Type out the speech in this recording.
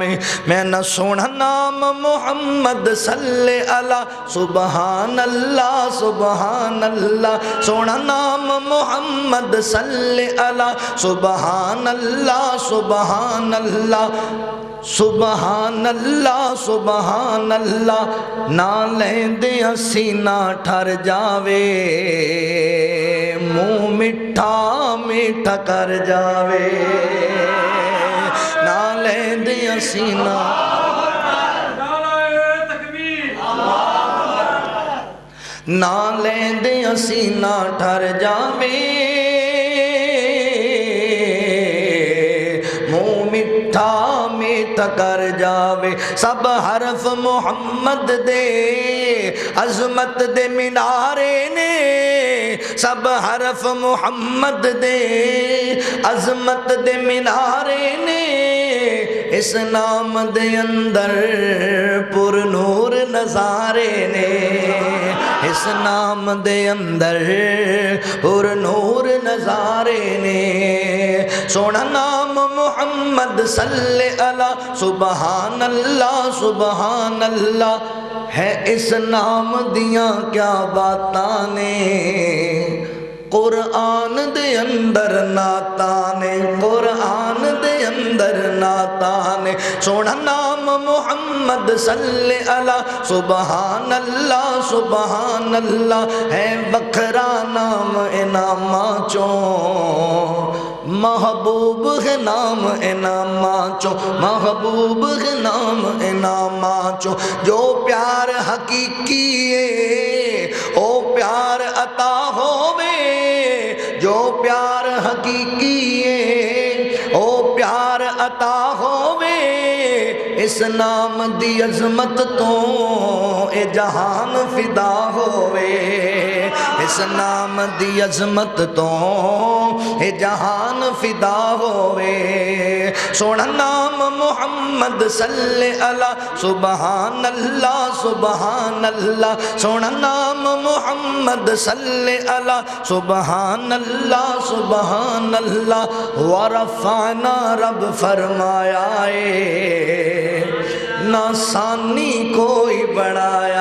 جاویں میں نہ سونا نام محمد صلی اللہ سبحان اللہ سبحان اللہ سونا نام محمد صلی اللہ سبحان اللہ سبحان اللہ سبحان اللہ سبحان اللہ نہ لیندے سینہ ٹھر جاوے منہ میٹھا میٹھا کر جاوے نہ لیندے سینہ نہ لیندے سینہ ٹھر جاوے منہ میٹھا میٹھا کر جاوے سب حرف محمد دے عظمت دے مینارے نے سب حرف محمد دے عظمت دے مینارے نے اس نام دے اندر پر نور نظارے نے اس نام دے اندر پر نور نظارے نے سونا نام محمد صلی اللہ سبحان اللہ ہے اس نام دیاں کیا باتاں نے قرآن دے اندر نعتانے قرآن دے اندر نعتانے سونا نام محمد صلی اللہ سبحان اللہ ہے بکھرا نام انعاماں چوں محبوب ہے نام انعاماں چوں محبوب ہے نام انعاماں چوں جو پیار حقیقی ہے او پیار عطا ہووے جو پیار حقیقی ہے او پیار عطا ہووے اس نام دی عظمت تو اے جہان فدا ہووے اس نام دی عظمت تو اے جہان فدا ہووے سونا نام محمد صلی اللہ سبحان اللہ سونا نام محمد صلی اللہ سبحان اللہ ورفعنا رب فرمایا ہے نہ ثانی کوئی بڑھایا